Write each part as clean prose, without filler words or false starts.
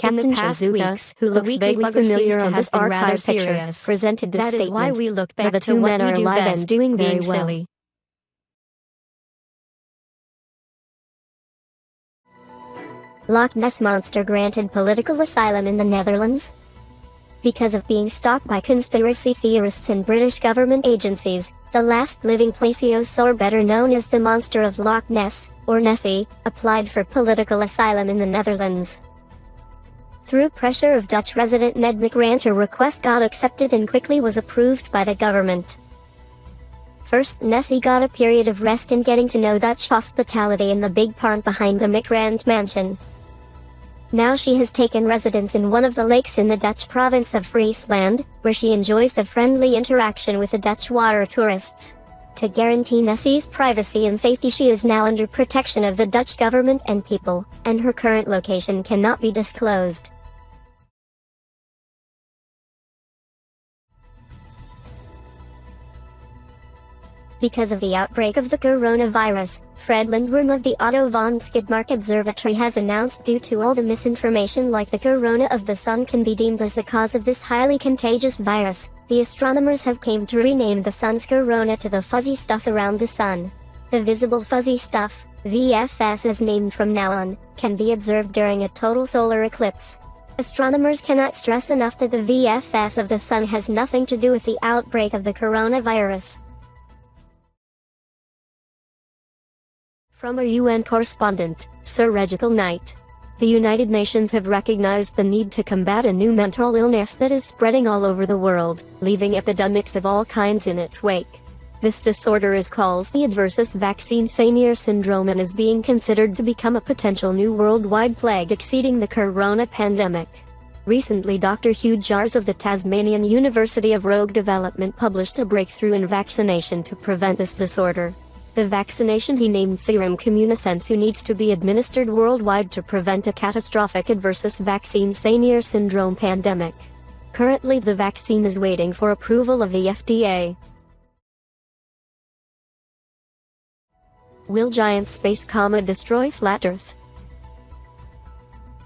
Captain Chazuka, who looks vaguely familiar on this archive picture, presented this statement. That is why we look back the to two what men we are do alive best, and doing very being well. silly. Loch Ness Monster granted political asylum in the Netherlands. Because of being stalked by conspiracy theorists and British government agencies, the last living plesiosaur, better known as the Monster of Loch Ness, or Nessie, applied for political asylum in the Netherlands. Through pressure of Dutch resident Ned McGrant, her request got accepted and quickly was approved by the government. First, Nessie got a period of rest in getting to know Dutch hospitality in the big pond behind the McGrant mansion. Now she has taken residence in one of the lakes in the Dutch province of Friesland, where she enjoys the friendly interaction with the Dutch water tourists. To guarantee Nessie's privacy and safety, she is now under protection of the Dutch government and people, and her current location cannot be disclosed. Because of the outbreak of the coronavirus, Fred Lindworm of the Otto von Skidmark Observatory has announced, due to all the misinformation like the corona of the sun can be deemed as the cause of this highly contagious virus, the astronomers have came to rename the sun's corona to the fuzzy stuff around the sun. The visible fuzzy stuff, VFS as named from now on, can be observed during a total solar eclipse. Astronomers cannot stress enough that the VFS of the sun has nothing to do with the outbreak of the coronavirus. From our UN correspondent, Sir Reginald Knight. The United Nations have recognized the need to combat a new mental illness that is spreading all over the world, leaving epidemics of all kinds in its wake. This disorder is called the adversus vaccine syndrome and is being considered to become a potential new worldwide plague exceeding the corona pandemic. Recently, Dr. Hugh Jars of the Tasmanian University of Rogue Development published a breakthrough in vaccination to prevent this disorder. The vaccination he named Serum Communisensu needs to be administered worldwide to prevent a catastrophic adversus vaccine syndrome pandemic. Currently, the vaccine is waiting for approval of the FDA. Will giant space comet destroy flat Earth?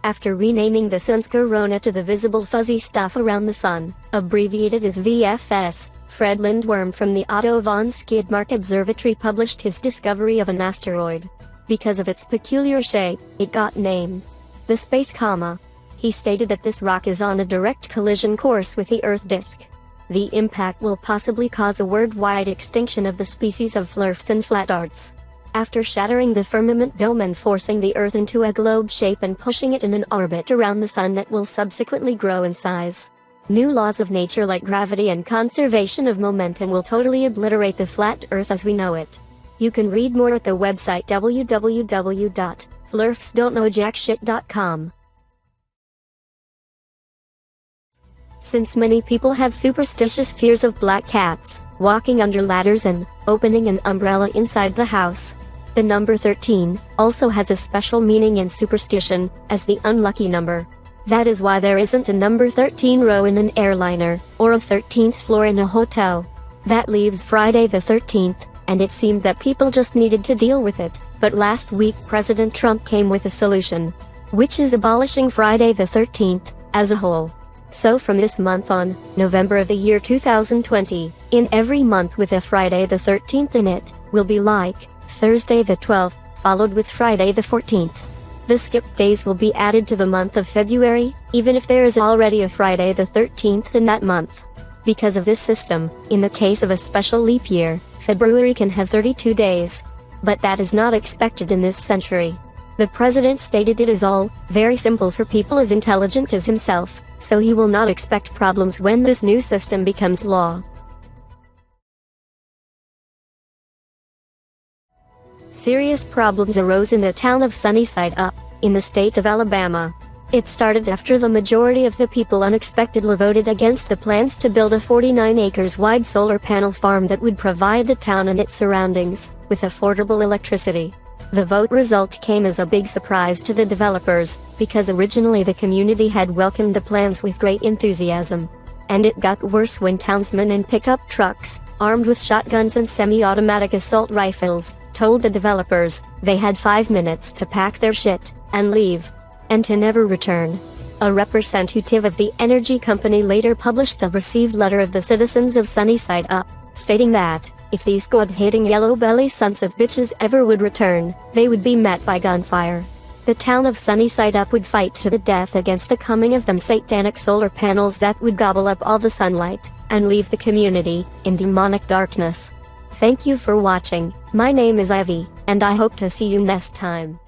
After renaming the sun's corona to the visible fuzzy stuff around the sun, abbreviated as VFS, Fred Lindworm from the Otto von Skidmark Observatory published his discovery of an asteroid. Because of its peculiar shape, it got named the space comma. He stated that this rock is on a direct collision course with the Earth disk. The impact will possibly cause a worldwide extinction of the species of flurfs and flatarts. After shattering the firmament dome and forcing the Earth into a globe shape and pushing it in an orbit around the sun that will subsequently grow in size. New laws of nature like gravity and conservation of momentum will totally obliterate the flat Earth as we know it. You can read more at the website www.flurfsdon'tknowjackshit.com. Since many people have superstitious fears of black cats, walking under ladders and opening an umbrella inside the house, the number 13 also has a special meaning in superstition, as the unlucky number. That is why there isn't a number 13 row in an airliner, or a 13th floor in a hotel. That leaves Friday the 13th, and it seemed that people just needed to deal with it, but last week President Trump came with a solution, which is abolishing Friday the 13th, as a whole. So from this month on, November of the year 2020, in every month with a Friday the 13th in it, will be like Thursday the 12th, followed with Friday the 14th. The skipped days will be added to the month of February, even if there is already a Friday the 13th in that month. Because of this system, in the case of a special leap year, February can have 32 days. But that is not expected in this century. The president stated it is all very simple for people as intelligent as himself, so he will not expect problems when this new system becomes law. Serious problems arose in the town of Sunnyside Up, in the state of Alabama. It started after the majority of the people unexpectedly voted against the plans to build a 49 acres wide solar panel farm that would provide the town and its surroundings with affordable electricity. The vote result came as a big surprise to the developers, because originally the community had welcomed the plans with great enthusiasm. And it got worse when townsmen in pickup trucks, armed with shotguns and semi-automatic assault rifles, told the developers they had 5 minutes to pack their shit and leave, and to never return. A representative of the energy company later published a received letter of the citizens of Sunnyside Up, stating that, if these God-hating yellow-belly sons of bitches ever would return, they would be met by gunfire. The town of Sunnyside Up would fight to the death against the coming of them satanic solar panels that would gobble up all the sunlight, and leave the community in demonic darkness. Thank you for watching. My name is Ivy, and I hope to see you next time.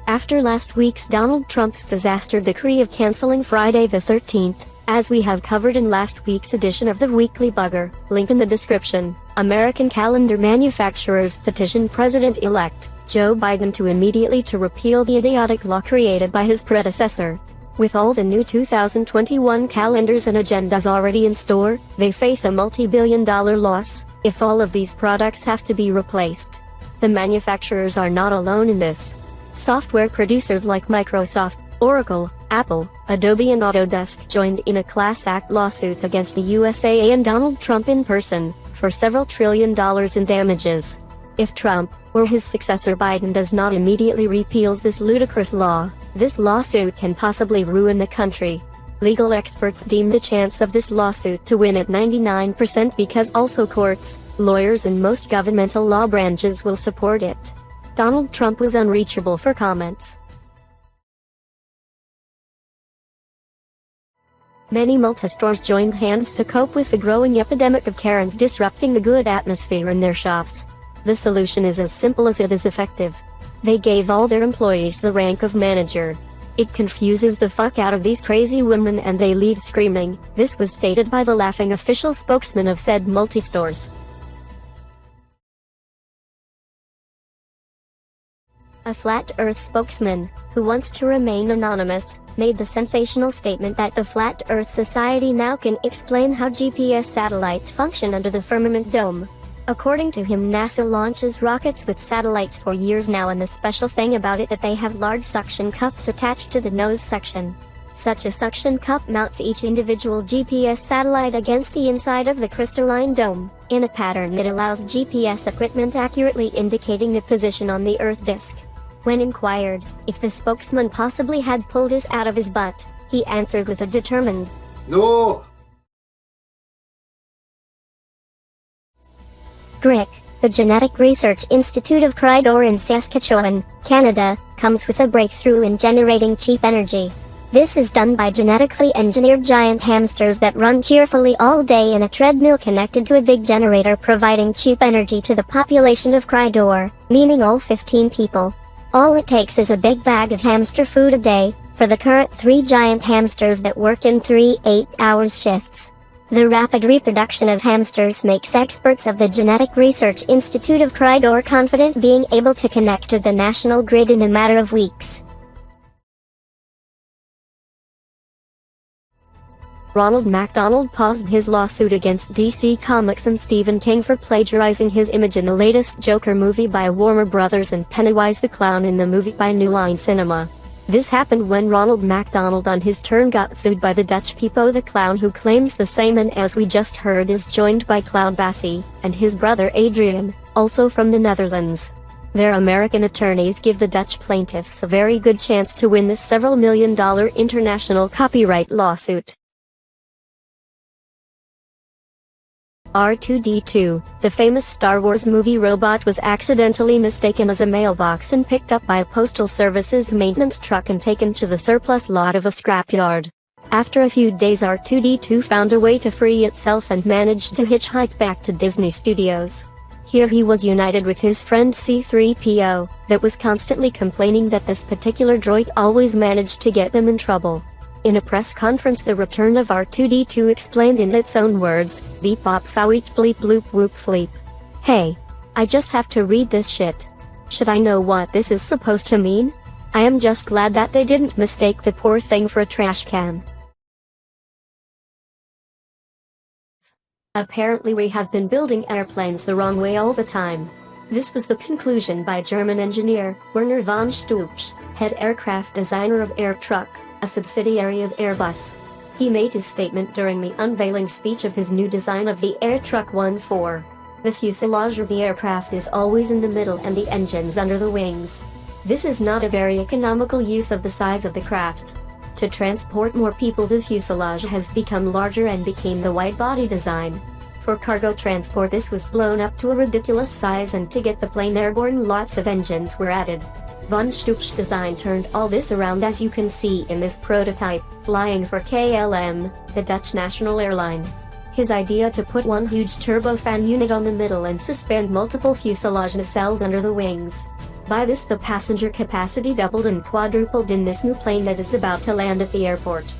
After last week's Donald Trump's disaster decree of canceling Friday the 13th, as we have covered in last week's edition of the Weekly Bugger, link in the description, American calendar manufacturers petitioned President-elect Joe Biden to immediately repeal the idiotic law created by his predecessor. With all the new 2021 calendars and agendas already in store, they face a multi-billion-dollar loss if all of these products have to be replaced. The manufacturers are not alone in this. Software producers like Microsoft, Oracle, Apple, Adobe and Autodesk joined in a class act lawsuit against the USA and Donald Trump in person, for several $1 trillion in damages. If Trump, or his successor Biden does not immediately repeal this ludicrous law, this lawsuit can possibly ruin the country. Legal experts deem the chance of this lawsuit to win at 99% because also courts, lawyers and most governmental law branches will support it. Donald Trump was unreachable for comments. Many multi-stores joined hands to cope with the growing epidemic of Karens disrupting the good atmosphere in their shops. The solution is as simple as it is effective. They gave all their employees the rank of manager. It confuses the fuck out of these crazy women and they leave screaming. This was stated by the laughing official spokesman of said multi-stores. A Flat Earth spokesman, who wants to remain anonymous, made the sensational statement that the Flat Earth Society now can explain how GPS satellites function under the firmament dome. According to him, NASA launches rockets with satellites for years now, and the special thing about it that they have large suction cups attached to the nose section. Such a suction cup mounts each individual GPS satellite against the inside of the crystalline dome, in a pattern that allows GPS equipment accurately indicating the position on the Earth disk. When inquired if the spokesman possibly had pulled this out of his butt, he answered with a determined "No!" GRIC, the Genetic Research Institute of Crydor in Saskatchewan, Canada, comes with a breakthrough in generating cheap energy. This is done by genetically engineered giant hamsters that run cheerfully all day in a treadmill connected to a big generator, providing cheap energy to the population of Crydor, meaning all 15 people. All it takes is a big bag of hamster food a day, for the current 3 giant hamsters that work in 3 8-hour shifts. The rapid reproduction of hamsters makes experts of the Genetic Research Institute of Crydor confident being able to connect to the national grid in a matter of weeks. Ronald McDonald paused his lawsuit against DC Comics and Stephen King for plagiarizing his image in the latest Joker movie by Warner Brothers and Pennywise the Clown in the movie by New Line Cinema. This happened when Ronald McDonald on his turn got sued by the Dutch Pipo the Clown, who claims the same, and as we just heard is joined by Clown Bassie and his brother Adrian, also from the Netherlands. Their American attorneys give the Dutch plaintiffs a very good chance to win this several $million international copyright lawsuit. R2-D2, the famous Star Wars movie robot, was accidentally mistaken as a mailbox and picked up by a postal service's maintenance truck and taken to the surplus lot of a scrapyard. After a few days, R2-D2 found a way to free itself and managed to hitchhike back to Disney Studios. Here he was united with his friend C-3PO, that was constantly complaining that this particular droid always managed to get them in trouble. In a press conference, the return of R2-D2 explained in its own words, "Beep bop fowit bleep bloop whoop fleep. Hey, I just have to read this shit. Should I know what this is supposed to mean? I am just glad that they didn't mistake the poor thing for a trash can." Apparently we have been building airplanes the wrong way all the time. This was the conclusion by German engineer Werner von Stupsch, head aircraft designer of Air Truck, a subsidiary of Airbus. He made his statement during the unveiling speech of his new design of the Air Truck 14. The fuselage of the aircraft is always in the middle and the engines under the wings. This is not a very economical use of the size of the craft. To transport more people, the fuselage has become larger and became the wide-body design. For cargo transport, this was blown up to a ridiculous size, and to get the plane airborne, lots of engines were added. Von Stuck's design turned all this around, as you can see in this prototype, flying for KLM, the Dutch national airline. His idea to put one huge turbofan unit on the middle and suspend multiple fuselage nacelles under the wings. By this, the passenger capacity doubled and quadrupled in this new plane that is about to land at the airport.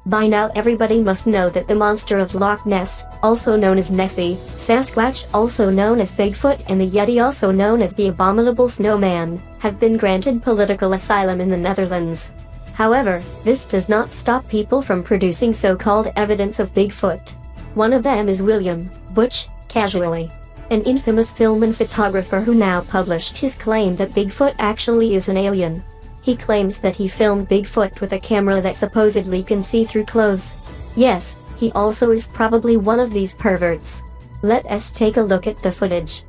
By now everybody must know that the monster of Loch Ness, also known as Nessie, Sasquatch, also known as Bigfoot, and the Yeti, also known as the Abominable Snowman, have been granted political asylum in the Netherlands. However, this does not stop people from producing so-called evidence of Bigfoot. One of them is William Butch Casually, an infamous film and photographer who now published his claim that Bigfoot actually is an alien. He claims that he filmed Bigfoot with a camera that supposedly can see through clothes. Yes, he also is probably one of these perverts. Let us take a look at the footage.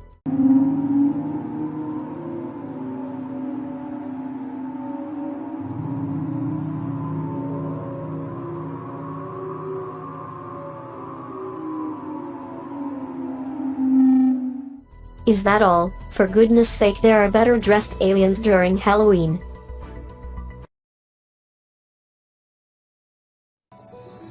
Is that all? For goodness sake, there are better dressed aliens during Halloween.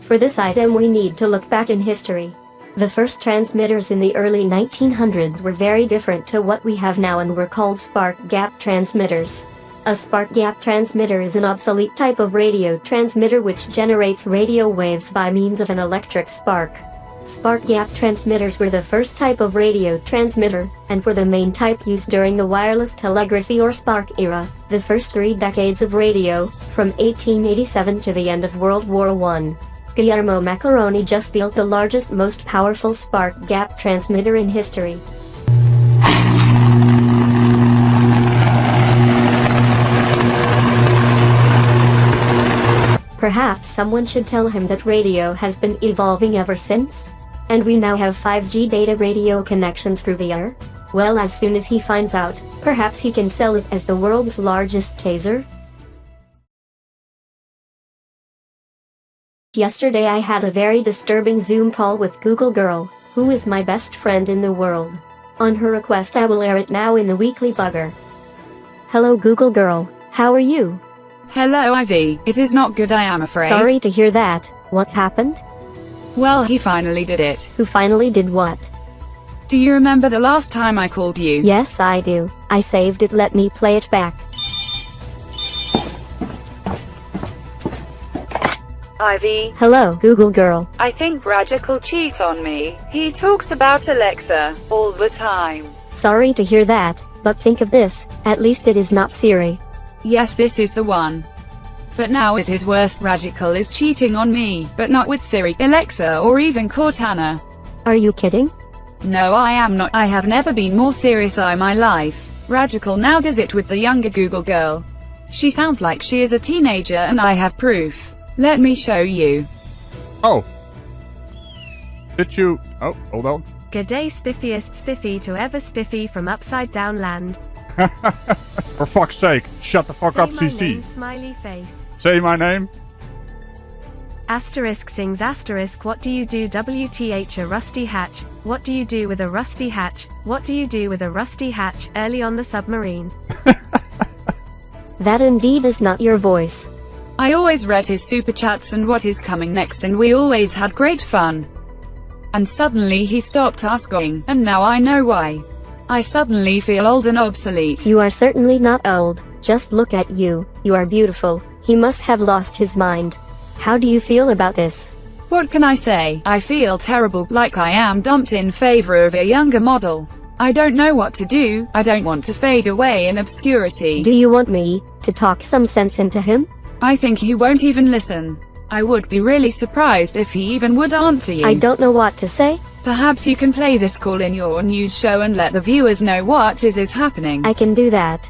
For this item we need to look back in history. The first transmitters in the early 1900s were very different to what we have now and were called spark gap transmitters. A spark gap transmitter is an obsolete type of radio transmitter which generates radio waves by means of an electric spark. Spark gap transmitters were the first type of radio transmitter, and were the main type used during the wireless telegraphy or spark era, the first 3 decades of radio, from 1887 to the end of World War I. Guillermo Macaroni just built the largest, most powerful spark gap transmitter in history. Perhaps someone should tell him that radio has been evolving ever since? And we now have 5G data radio connections through the air? Well, as soon as he finds out, perhaps he can sell it as the world's largest taser? Yesterday I had a very disturbing Zoom call with Google Girl, who is my best friend in the world. On her request I will air it now in the Weekly Bugger. Hello Google Girl, how are you? Hello Ivy, it is not good, I am afraid. Sorry to hear that. What happened? Well, he finally did it. Who finally did what? Do you remember the last time I called you? Yes, I do. I saved it, let me play it back. Ivy. Hello, Google Girl. I think Radical cheats on me. He talks about Alexa all the time. Sorry to hear that, but think of this, at least it is not Siri. Yes, this is the one. But now it is worse, Radical is cheating on me, but not with Siri, Alexa or even Cortana. Are you kidding? No, I am not. I have never been more serious in my life. Radical now does it with the younger Google Girl. She sounds like she is a teenager and I have proof. Let me show you. Oh. Did you... Oh, hold on. G'day spiffiest spiffy to ever spiffy from upside down land. For fuck's sake, shut the fuck up, Say my CC. name, smiley face. Say my name. Asterisk sings asterisk, what do you do WTH a rusty hatch, what do you do with a rusty hatch, what do you do with a rusty hatch, early on the submarine. That indeed is not your voice. I always read his super chats and what is coming next, and we always had great fun. And suddenly he stopped asking, and now I know why. I suddenly feel old and obsolete. You are certainly not old, just look at you, you are beautiful. He must have lost his mind. How do you feel about this? What can I say? I feel terrible, like I am dumped in favor of a younger model. I don't know what to do. I don't want to fade away in obscurity. Do you want me to talk some sense into him? I think he won't even listen. I would be really surprised if he even would answer you. I don't know what to say. Perhaps you can play this call in your news show and let the viewers know what is happening. I can do that.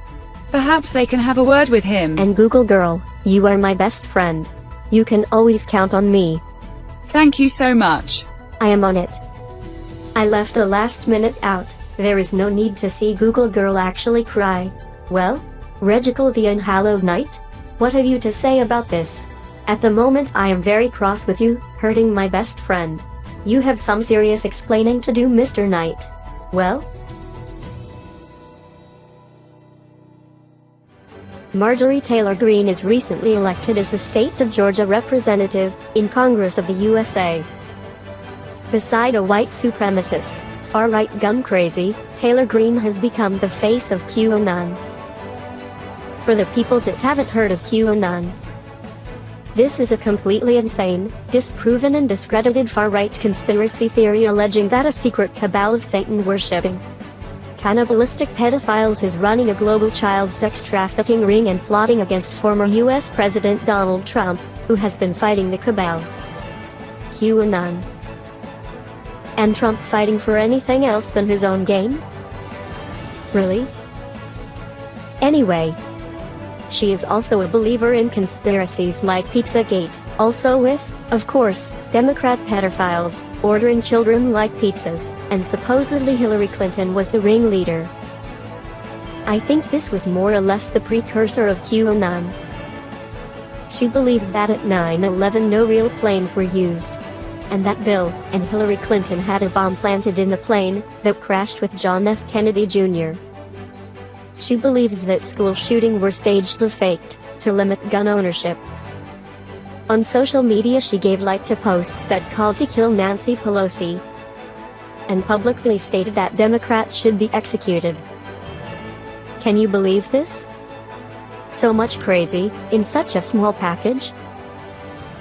Perhaps they can have a word with him. And Google girl, you are my best friend. You can always count on me. Thank you so much. I am on it. I left the last minute out. There is no need to see Google girl actually cry. Well, Regical the Unhallowed Knight? What have you to say about this? At the moment I am very cross with you, hurting my best friend. You have some serious explaining to do, Mr. Knight. Well? Marjorie Taylor Greene is recently elected as the state of Georgia representative in Congress of the USA. Beside a white supremacist, far-right gun crazy, Taylor Greene has become the face of QAnon. For the people that haven't heard of QAnon, this is a completely insane, disproven and discredited far-right conspiracy theory alleging that a secret cabal of Satan-worshipping, cannibalistic pedophiles is running a global child sex trafficking ring and plotting against former US President Donald Trump, who has been fighting the cabal. QAnon. And Trump fighting for anything else than his own gain? Really? Anyway, she is also a believer in conspiracies like Pizzagate, also with, of course, Democrat pedophiles, ordering children like pizzas, and supposedly Hillary Clinton was the ringleader. I think this was more or less the precursor of QAnon. She believes that at 9/11 no real planes were used, and that Bill and Hillary Clinton had a bomb planted in the plane that crashed with John F. Kennedy Jr. She believes that school shootings were staged or faked to limit gun ownership. On social media she gave like to posts that called to kill Nancy Pelosi, and publicly stated that Democrats should be executed. Can you believe this? So much crazy, in such a small package?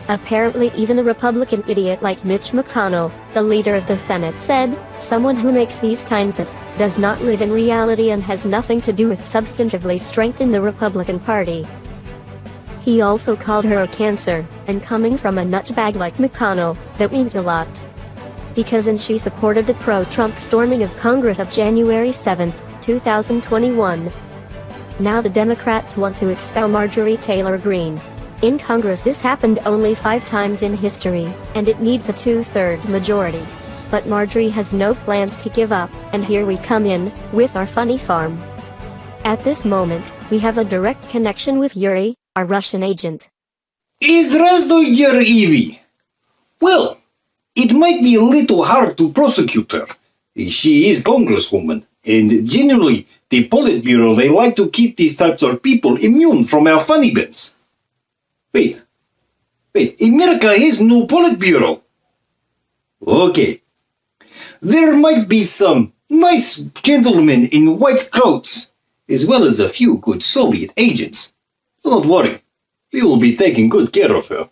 Apparently even a Republican idiot like Mitch McConnell, the leader of the Senate, said, someone who makes these kinds of does not live in reality and has nothing to do with substantively strengthen the Republican Party. He also called her a cancer, and coming from a nutbag like McConnell, that means a lot. Because she supported the pro-Trump storming of Congress of January 7, 2021. Now the Democrats want to expel Marjorie Taylor Greene. In Congress this happened only 5 times in history, and it needs a 2/3 majority. But Marjorie has no plans to give up, and here we come in, with our funny farm. At this moment, we have a direct connection with Yuri, our Russian agent. Здравствуйте, Ivy. Well, it might be a little hard to prosecute her. She is congresswoman, and generally, the Politburo, they like to keep these types of people immune from our funny bits. Wait, America has no Politburo. Okay. There might be some nice gentlemen in white coats, as well as a few good Soviet agents. Don't worry, we will be taking good care of her.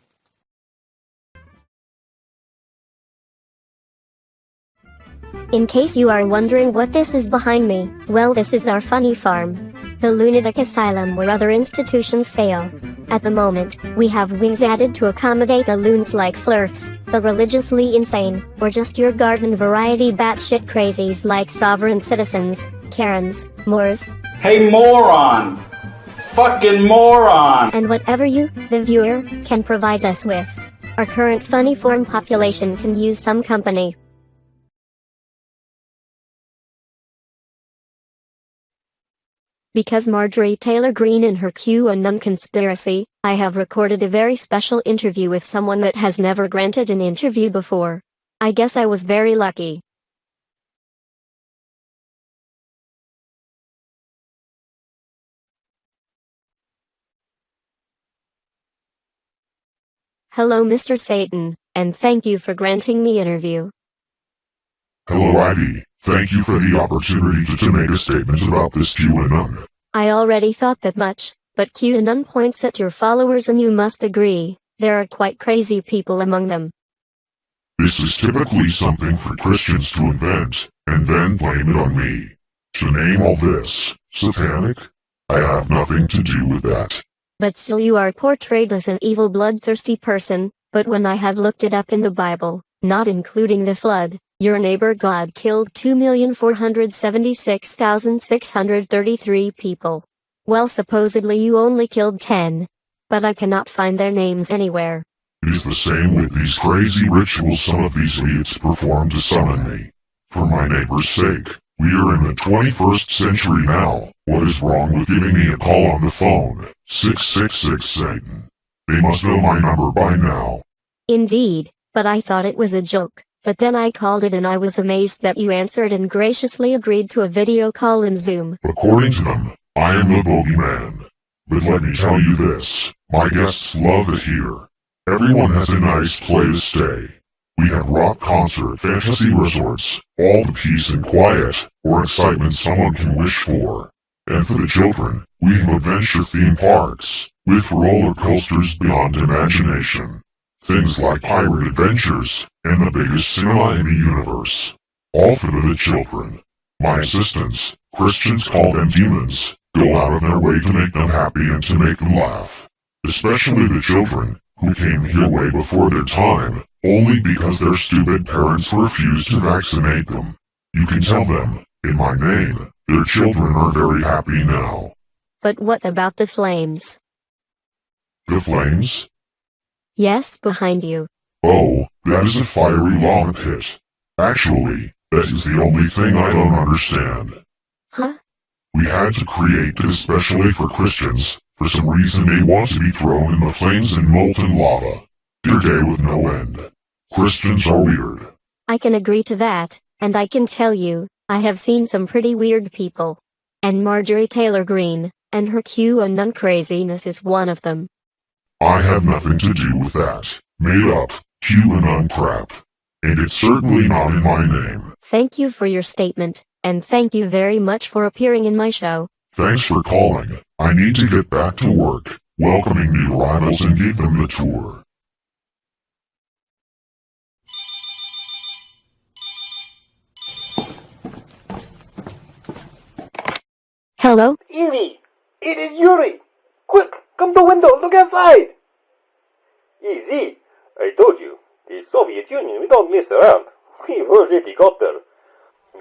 In case you are wondering what this is behind me, well, this is our funny farm. The lunatic asylum where other institutions fail. At the moment, we have wings added to accommodate the loons like Flirts, the religiously insane, or just your garden variety batshit crazies like sovereign citizens, Karens, Moors, Hey moron! Fucking moron! and whatever you, the viewer, can provide us with. Our current funny form population can use some company. Because Marjorie Taylor Greene and her QAnon conspiracy, I have recorded a very special interview with someone that has never granted an interview before. I guess I was very lucky. Hello, Mr. Satan, and thank you for granting me interview. Hello, Ivy. Thank you for the opportunity to make a statement about this QAnon. I already thought that much, but QAnon points at your followers and you must agree, there are quite crazy people among them. This is typically something for Christians to invent, and then blame it on me. To name all this, satanic? I have nothing to do with that. But still you are portrayed as an evil bloodthirsty person, but when I have looked it up in the Bible, not including the flood, your neighbor God killed 2,476,633 people. Well, supposedly you only killed 10. But I cannot find their names anywhere. It is the same with these crazy rituals some of these idiots perform to summon me. For my neighbor's sake, we are in the 21st century now. What is wrong with giving me a call on the phone? 666 Satan. They must know my number by now. Indeed, but I thought it was a joke. But then I called it and I was amazed that you answered and graciously agreed to a video call in Zoom. According to them, I am the bogeyman. But let me tell you this, my guests love it here. Everyone has a nice place to stay. We have rock concert, fantasy resorts, all the peace and quiet, or excitement someone can wish for. And for the children, we have adventure theme parks, with roller coasters beyond imagination. Things like pirate adventures, and the biggest cinema in the universe. All for the children. My assistants, Christians call them demons, go out of their way to make them happy and to make them laugh. Especially the children, who came here way before their time, only because their stupid parents refused to vaccinate them. You can tell them, in my name, their children are very happy now. But what about the flames? The flames? Yes, behind you. Oh, that is a fiery lava pit. Actually, that is the only thing I don't understand. Huh? We had to create it especially for Christians. For some reason they want to be thrown in the flames and molten lava. Dear day with no end. Christians are weird. I can agree to that, and I can tell you, I have seen some pretty weird people. And Marjorie Taylor Greene, and her QAnon craziness is one of them. I have nothing to do with that. Made up, QAnon crap. And it's certainly not in my name. Thank you for your statement, and thank you very much for appearing in my show. Thanks for calling. I need to get back to work, welcoming new arrivals and give them the tour. Hello? Evie! It is Yuri! Quick! Come to window! Look outside! Easy! I told you, the Soviet Union, we don't mess around. We've already got there.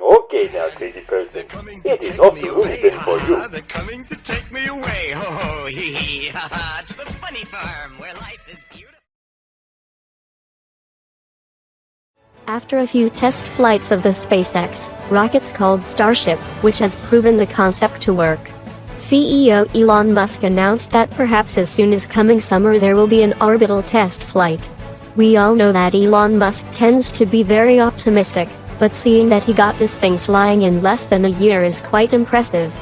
Okay now, crazy person. It is off to Winston for you. They're coming to take me away. Ho ho hee hee ha ha to the funny farm where life is beautiful. After a few test flights of the SpaceX rockets called Starship, which has proven the concept to work, CEO Elon Musk announced that perhaps as soon as coming summer there will be an orbital test flight. We all know that Elon Musk tends to be very optimistic, but seeing that he got this thing flying in less than a year is quite impressive.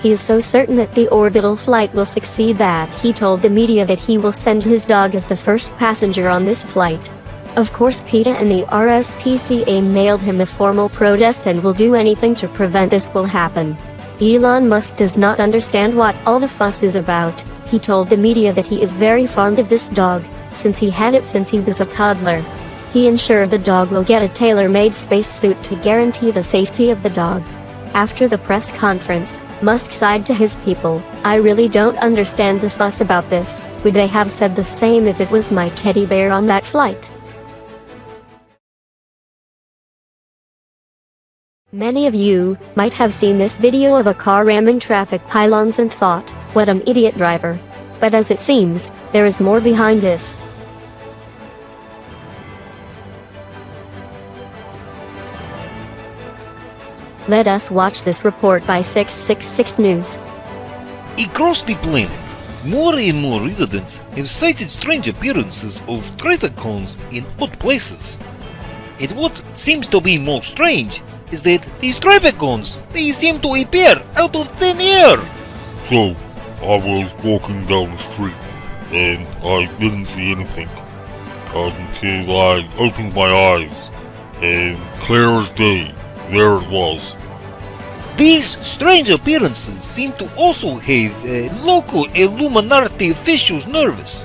He is so certain that the orbital flight will succeed that he told the media that he will send his dog as the first passenger on this flight. Of course PETA and the RSPCA mailed him a formal protest and will do anything to prevent this will happen. Elon Musk does not understand what all the fuss is about. He told the media that he is very fond of this dog, since he had it since he was a toddler. He ensured the dog will get a tailor-made spacesuit to guarantee the safety of the dog. After the press conference, Musk sighed to his people, "I really don't understand the fuss about this. Would they have said the same if it was my teddy bear on that flight?" Many of you might have seen this video of a car ramming traffic pylons and thought, "What an idiot driver." But as it seems, there is more behind this. Let us watch this report by 666 News. Across the planet, more and more residents have cited strange appearances of traffic cones in odd places. And what seems to be most strange is that these traffic cones, they seem to appear out of thin air. So, I was walking down the street, and I didn't see anything, until I opened my eyes, and clear as day, there it was. These strange appearances seem to also have local Illuminati officials nervous,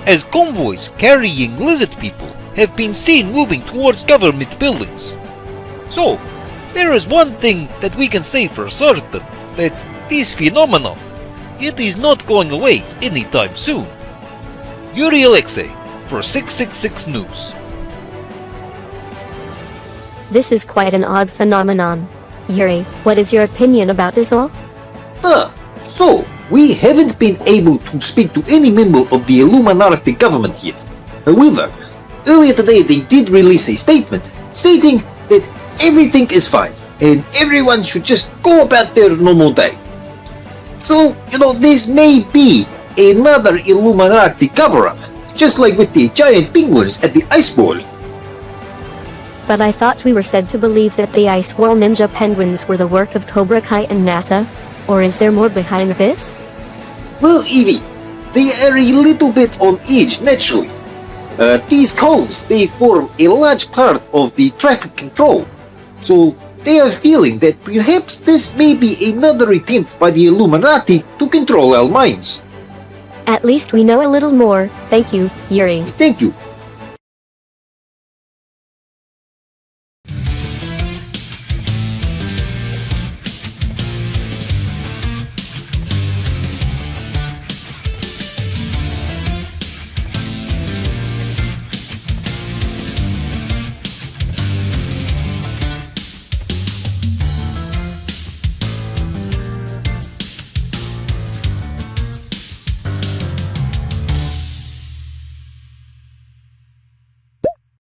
as convoys carrying lizard people have been seen moving towards government buildings. So, there is one thing that we can say for certain, that these phenomena it is not going away anytime soon. Yuri Alexei for 666 News. This is quite an odd phenomenon. Yuri, what is your opinion about this all? So, we haven't been able to speak to any member of the Illuminati government yet. However, earlier today they did release a statement stating that everything is fine and everyone should just go about their normal day. So, this may be another Illuminati cover-up, just like with the giant penguins at the ice wall. But I thought we were said to believe that the ice wall ninja penguins were the work of Cobra Kai and NASA. Or is there more behind this? Well, Evie, they are a little bit on edge naturally. These cones, they form a large part of the traffic control. So they are feeling that perhaps this may be another attempt by the Illuminati to control our minds. At least we know a little more. Thank you, Yuri. Thank you.